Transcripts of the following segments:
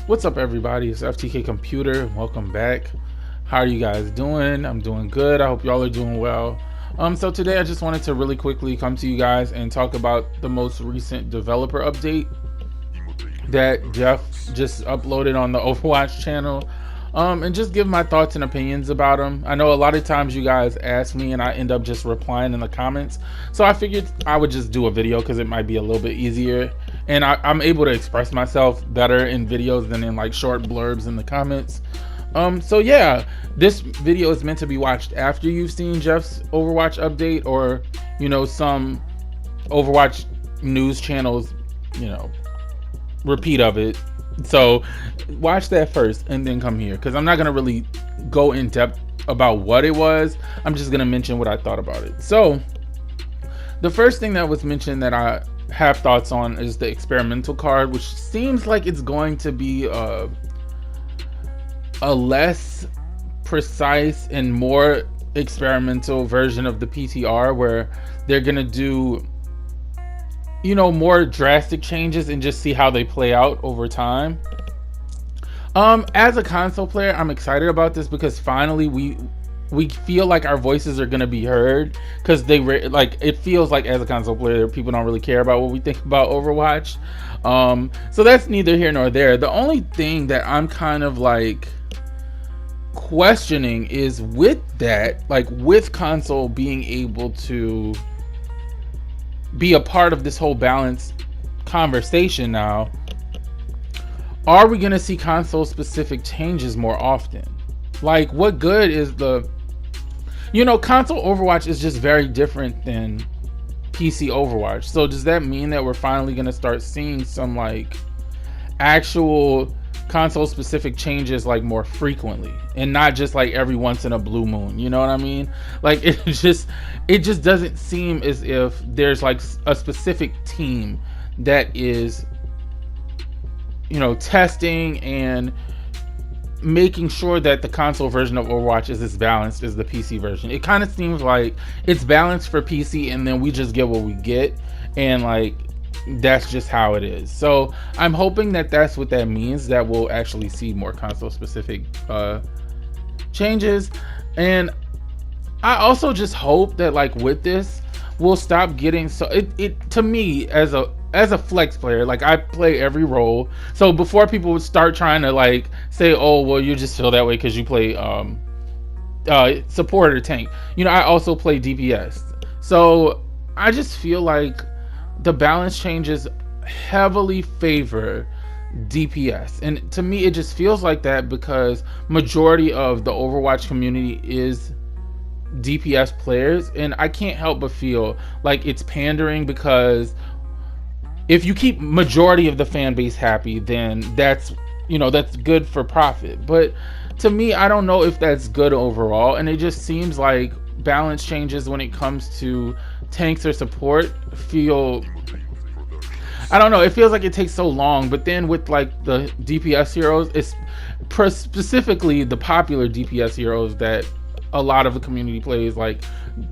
What's up, everybody? It's FTKComputer. Welcome back. How are you guys doing? I'm doing good. I hope y'all are doing well. So today I just wanted to really quickly come to you guys and talk about the most recent developer update that Jeff just uploaded on the Overwatch channel. And just give my thoughts and opinions about them. I know a lot of times you guys ask me and I end up just replying in the comments. So I figured I would just do a video because it might be a little bit easier. And I'm able to express myself better in videos than in like short blurbs in the comments. So yeah, this video is meant to be watched after you've seen Jeff's Overwatch update, or, you know, some Overwatch news channels, you know, repeat of it. So watch that first and then come here, because I'm not going to really go in depth about what it was. I'm just going to mention what I thought about it. So the first thing that was mentioned that I have thoughts on is the experimental card, which seems like it's going to be a less precise and more experimental version of the PTR, where they're going to do, you know, more drastic changes and just see how they play out over time. As a console player, I'm excited about this because finally we feel like our voices are going to be heard, because it feels like as a console player people don't really care about what we think about Overwatch. So that's neither here nor there. The only thing that I'm kind of like questioning is with that, like with console being able to be a part of this whole balance conversation now, are we going to see console specific changes more often? Like, what good is console Overwatch is just very different than PC Overwatch. So does that mean that we're finally going to start seeing some like actual console specific changes like more frequently, and not just like every once in a blue moon? You know what I mean? Like, it just doesn't seem as if there's like a specific team that is, you know, testing and making sure that the console version of Overwatch is as balanced as the PC version. It kind of seems like it's balanced for PC and then we just get what we get, and like that's just how it is. So I'm hoping that that's what that means, that we'll actually see more console specific changes. And I also just hope that like with this we'll stop getting so it to me as a flex player, like I play every role. So before people would start trying to like say, oh well, you just feel that way because you play support or tank, you know, I also play DPS. So I just feel like the balance changes heavily favor DPS, and to me it just feels like that because majority of the Overwatch community is DPS players, and I can't help but feel like it's pandering, because if you keep majority of the fan base happy, then that's, you know, that's good for profit. But to me, I don't know if that's good overall, and it just seems like balance changes when it comes to tanks or support feel, I don't know, it feels like it takes so long. But then with like the DPS heroes, it's specifically the popular DPS heroes that a lot of the community plays, like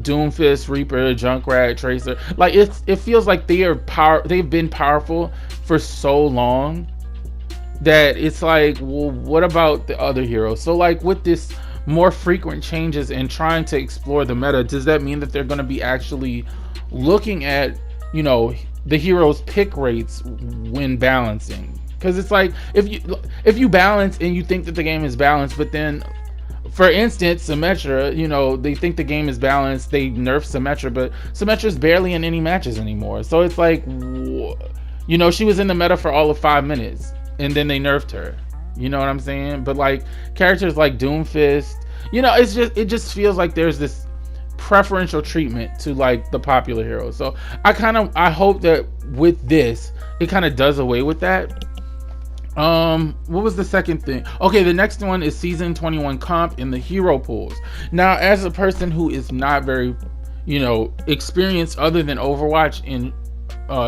Doomfist, Reaper, Junkrat, Tracer. Like it feels like they've been powerful for so long that it's like, well, what about the other heroes? So like with this more frequent changes and trying to explore the meta, does that mean that they're going to be actually looking at, you know, the heroes pick rates when balancing? Because it's like if you balance and you think that the game is balanced, but then for instance Symmetra, you know, they think the game is balanced, they nerf Symmetra, but Symmetra's barely in any matches anymore. So it's like, you know, she was in the meta for all of 5 minutes and then they nerfed her. You know what I'm saying? But like characters like Doomfist, you know, it just feels like there's this preferential treatment to like the popular heroes. So I hope that with this it kind of does away with that. What was the second thing? Okay, the next one is season 21 comp in the hero pools. Now, as a person who is not very, you know, experienced other than Overwatch in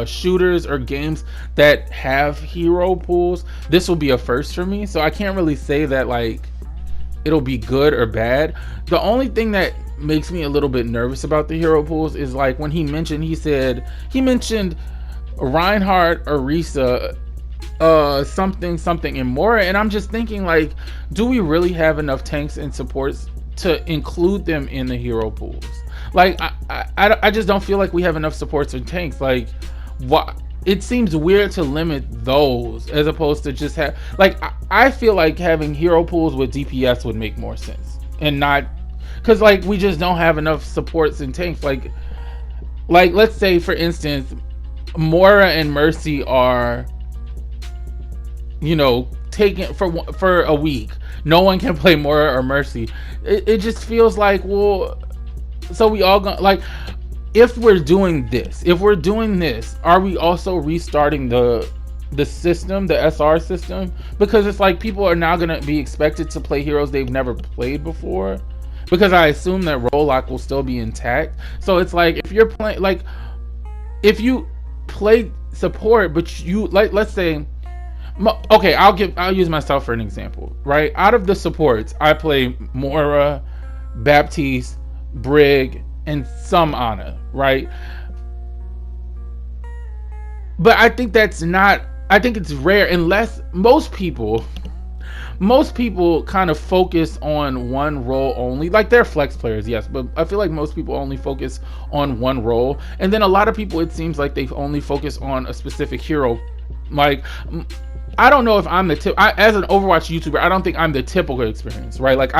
shooters or games that have hero pools, this will be a first for me. So I can't really say that like it'll be good or bad. The only thing that makes me a little bit nervous about the hero pools is like when he mentioned Reinhardt, Orisa, something and more, and I'm just thinking, like, do we really have enough tanks and supports to include them in the hero pools? Like, I just don't feel like we have enough supports and tanks. Like, what, it seems weird to limit those as opposed to just have, like, I feel like having hero pools with DPS would make more sense, and not, because, like, we just don't have enough supports and tanks. Like let's say, for instance, Mora and Mercy are, you know, taken for a week. No one can play Mora or Mercy. It just feels like, well, so we all gonna, like, if we're doing this, are we also restarting the system, the SR system? Because it's like people are now gonna be expected to play heroes they've never played before, because I assume that role lock will still be intact. So it's like, if you're playing, like, if you play support, but you, like, let's say, okay, I'll use myself for an example, right? Out of the supports, I play Mora, Baptiste, Brig, and some Ana, right? But I think it's rare, unless most people kind of focus on one role only. Like, they're flex players, yes, but I feel like most people only focus on one role. And then a lot of people, it seems like they only focus on a specific hero. Like, I don't know if I'm as an Overwatch YouTuber, I don't think I'm the typical experience, right? Like,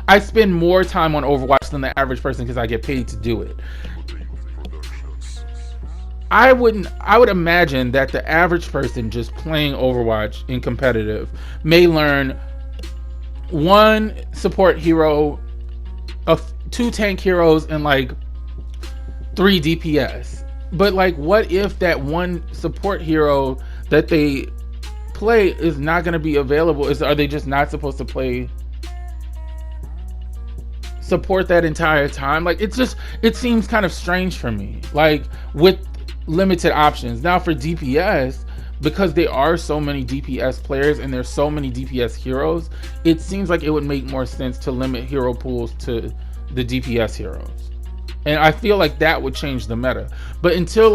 I spend more time on Overwatch than the average person because I get paid to do it. I would imagine that the average person just playing Overwatch in competitive may learn one support hero, two tank heroes, and like 3 DPS. But, like, what if that one support hero that they play is not going to be available? Are they just not supposed to play support that entire time? Like, it seems kind of strange for me, like, with limited options. Now for DPS, because there are so many DPS players and there's so many DPS heroes, it seems like it would make more sense to limit hero pools to the DPS heroes, and I feel like that would change the meta. But until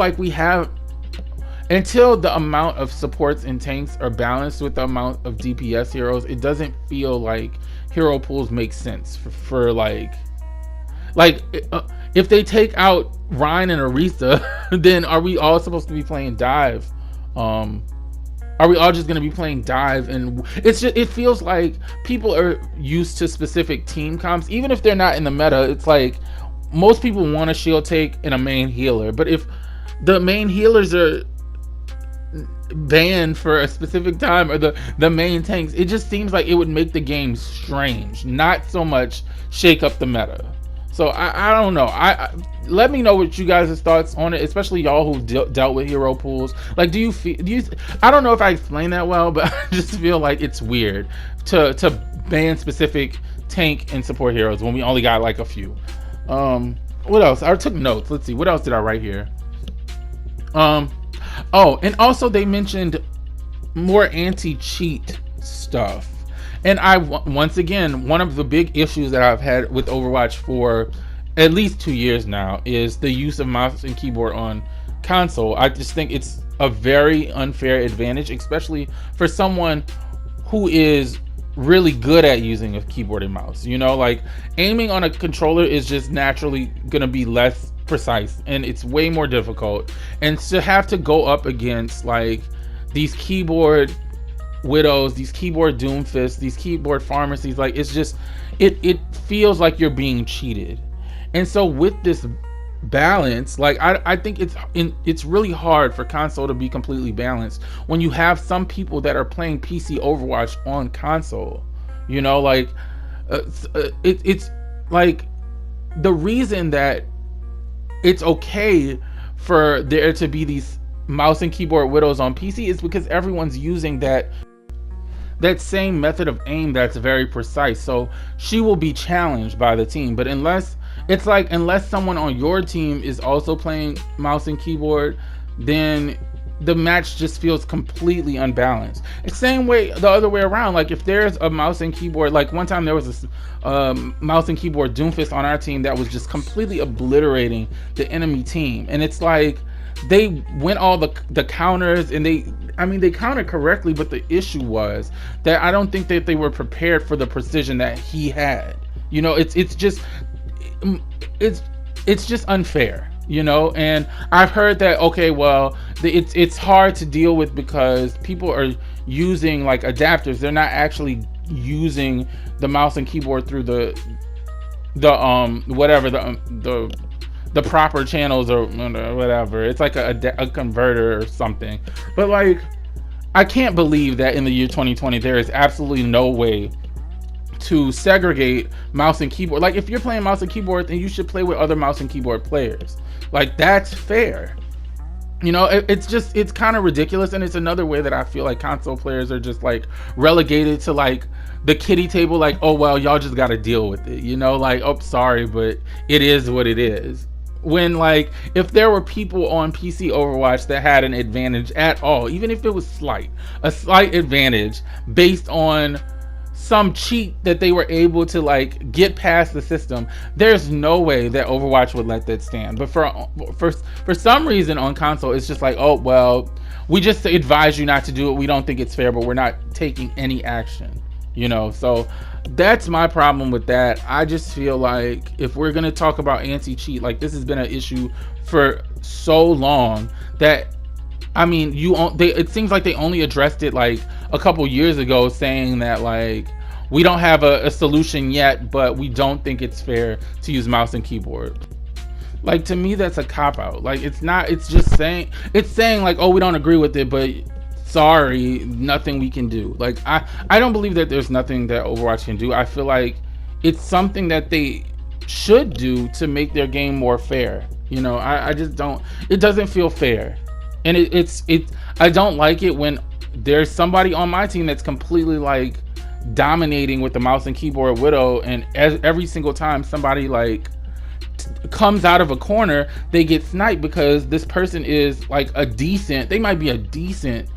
the amount of supports and tanks are balanced with the amount of DPS heroes, it doesn't feel like hero pools make sense for if they take out Ryan and Orisa, then are we all supposed to be playing dive? Are we all just going to be playing dive? And it feels like people are used to specific team comps, even if they're not in the meta. It's like most people want a shield take and a main healer, but if the main healers are banned for a specific time, or the main tanks, it just seems like it would make the game strange, not so much shake up the meta. So I don't know. Let me know what you guys' thoughts on it, especially y'all who dealt with hero pools. Like, I don't know if I explained that well, but I just feel like it's weird to ban specific tank and support heroes when we only got like a few. What else? I took notes. Let's see. What else did I write here? Oh, and also they mentioned more anti-cheat stuff. And once again, one of the big issues that I've had with Overwatch for at least 2 years now is the use of mouse and keyboard on console. I just think it's a very unfair advantage, especially for someone who is really good at using a keyboard and mouse. You know, like, aiming on a controller is just naturally gonna be less precise, and it's way more difficult. And to have to go up against like these keyboard widows, these keyboard doomfists, these keyboard pharmacies, like, it's just it feels like you're being cheated. And so with this balance, like, I think it's really hard for console to be completely balanced when you have some people that are playing PC Overwatch on console. You know, like, it's like the reason that it's okay for there to be these mouse and keyboard widows on PC is because everyone's using that same method of aim that's very precise. So she will be challenged by the team. But unless someone on your team is also playing mouse and keyboard, then the match just feels completely unbalanced. It's same way the other way around. Like, if there's a mouse and keyboard, like one time there was a mouse and keyboard doomfist on our team that was just completely obliterating the enemy team, and it's like they went all the counters, and they counted correctly, but the issue was that I don't think that they were prepared for the precision that he had. It's it's just unfair, and I've heard that, okay, well, it's hard to deal with because people are using like adapters. They're not actually using the mouse and keyboard through the proper channels or whatever. It's like a converter or something. But like, I can't believe that in the year 2020 there is absolutely no way to segregate mouse and keyboard. Like, if you're playing mouse and keyboard, then you should play with other mouse and keyboard players. Like, that's fair. It's kind of ridiculous, and it's another way that I feel like console players are just like relegated to like the kiddie table. Like, oh well, y'all just got to deal with it. Like, oh, sorry, but it is what it is. When, like, if there were people on PC Overwatch that had an advantage at all, even if it was a slight advantage based on some cheat that they were able to like get past the system, there's no way that Overwatch would let that stand. But for some reason on console, it's just like, oh well, we just advise you not to do it. We don't think it's fair, but we're not taking any action. So that's my problem with that. I just feel like if we're gonna talk about anti-cheat, like, this has been an issue for so long that, I mean, it seems like they only addressed it like a couple years ago, saying that like, we don't have a solution yet, but we don't think it's fair to use mouse and keyboard. Like, to me, that's a cop-out. Like, it's not. It's just saying like, oh, we don't agree with it, but sorry, nothing we can do. Like, I don't believe that there's nothing that Overwatch can do. I feel like it's something that they should do to make their game more fair. I just don't. It doesn't feel fair. And I don't like it when there's somebody on my team that's completely like dominating with the mouse and keyboard Widow, and every single time somebody like comes out of a corner, they get sniped because this person is like they might be a decent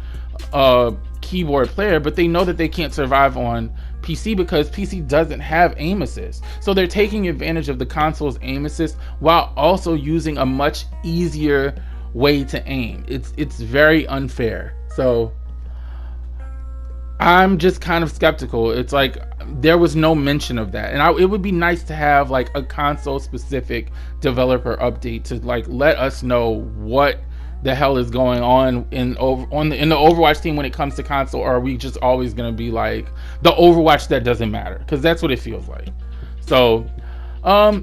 keyboard player, but they know that they can't survive on PC because PC doesn't have aim assist. So they're taking advantage of the console's aim assist while also using a much easier way to aim. It's very unfair. So I'm just kind of skeptical. It's like there was no mention of that, and it would be nice to have like a console specific developer update to like let us know what the hell is going on in the Overwatch team when it comes to console. Or are we just always going to be like the Overwatch that doesn't matter? Because that's what it feels like. So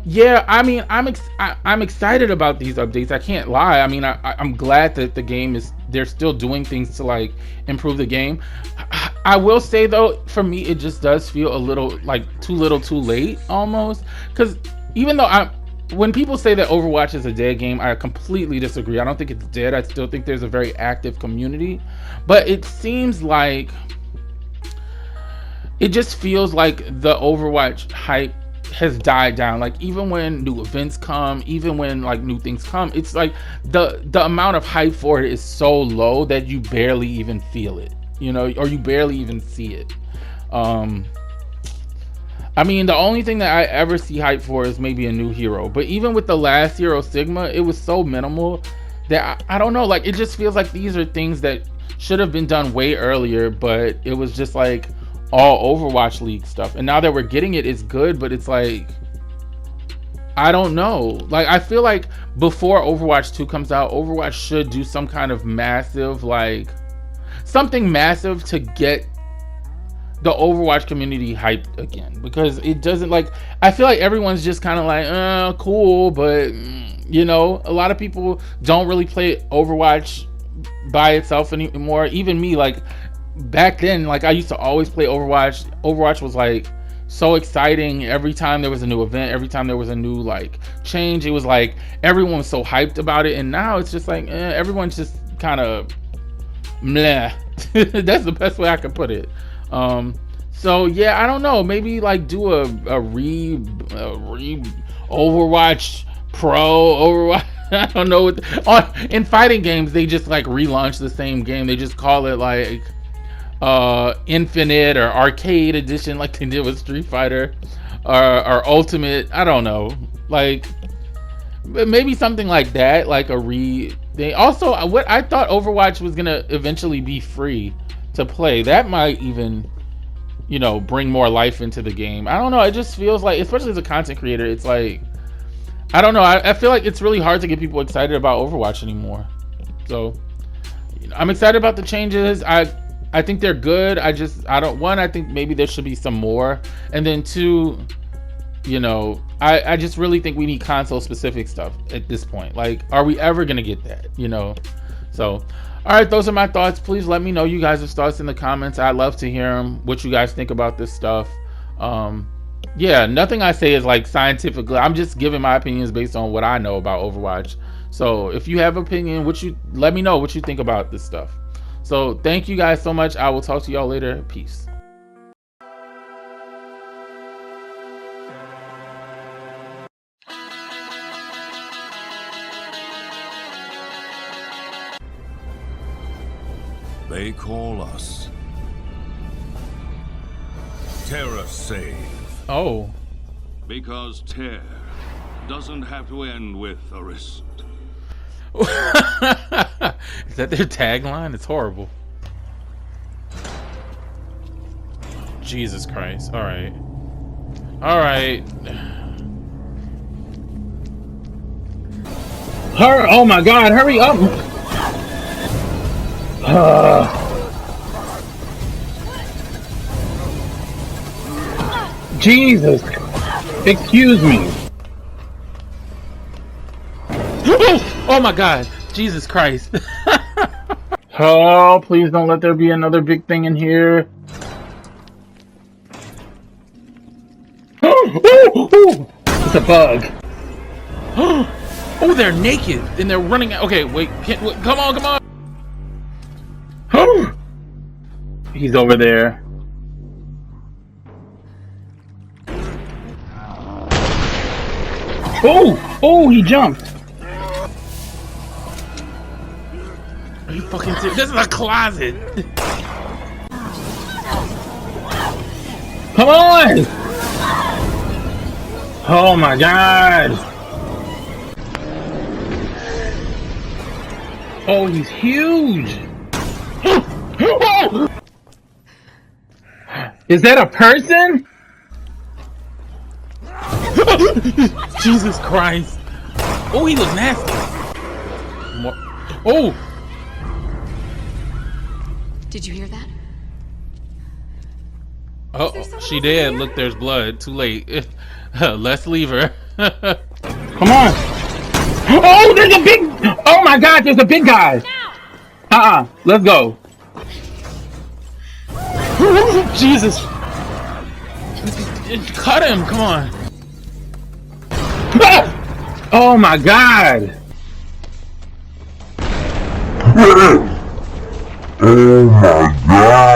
yeah, I mean, I'm excited about these updates. I can't lie. I mean, I'm glad that the game they're still doing things to like improve the game. I will say though, for me, it just does feel a little like too little too late almost. Because even though when people say that Overwatch is a dead game, I completely disagree. I don't think it's dead. I still think there's a very active community, but it seems like it just feels like the Overwatch hype has died down. Like, even when new events come, even when like new things come, it's like the amount of hype for it is so low that you barely even feel it, or you barely even see it. I mean, the only thing that I ever see hype for is maybe a new hero, but even with the last hero, Sigma, it was so minimal that I don't know, like, it just feels like these are things that should have been done way earlier, but it was just like all Overwatch League stuff. And now that we're getting it, it's good, but it's like, I don't know. Like, I feel like before Overwatch 2 comes out, Overwatch should do some kind of massive, like, something massive to get the Overwatch community hyped again. Because it doesn't, like, I feel like everyone's just kind of like, cool, but, a lot of people don't really play Overwatch by itself anymore. Even me, like, back then, like, I used to always play Overwatch. Overwatch was like so exciting every time there was a new event, every time there was a new like change. It was like everyone was so hyped about it, and now it's just like everyone's just kind of meh. That's the best way I could put it. So yeah, I don't know, maybe like do a re Overwatch Pro Overwatch. I don't know in fighting games they just like relaunch the same game. They just call it like Infinite or Arcade Edition, like they did with Street Fighter, or Ultimate. I don't know, like maybe something like that, like a They also, what I thought Overwatch was gonna eventually be free to play. That might even, you know, bring more life into the game. I don't know. It just feels like, especially as a content creator, it's like, I don't know. I feel like it's really hard to get people excited about Overwatch anymore. So, you know, I'm excited about the changes. I think they're good. I think maybe there should be some more. And then two, you know, I just really think we need console specific stuff at this point. Like, are we ever gonna get that, you know? So, all right, those are my thoughts. Please let me know you guys' thoughts in the comments. I'd love to hear them, what you guys think about this stuff. Yeah, nothing I say is like scientifically. I'm just giving my opinions based on what I know about Overwatch. So if you have opinion, let me know what you think about this stuff. So thank you guys so much. I will talk to y'all later. Peace. They call us Terra Save. Oh. Because tear doesn't have to end with a wrist. Is that their tagline? It's horrible. Jesus Christ. All right. All right. Oh my God, hurry up. Jesus. Excuse me. Oh my God. Jesus Christ. Oh, please don't let there be another big thing in here. It's a bug. Oh, they're naked and they're running. Okay, wait. Come on, come on. He's over there. Oh, he jumped. Are you fucking serious? This is a closet. Come on. Oh my God. Oh, he's huge. Is that a person? Jesus Christ. Oh, he looks nasty. Oh. Did you hear that? Oh, she did. Look, there's blood. Too late. Let's leave her. Come on. Oh, there's a big... Oh my God, there's a big guy. Let's go. Jesus. Cut him, come on. Oh my God. Oh my God.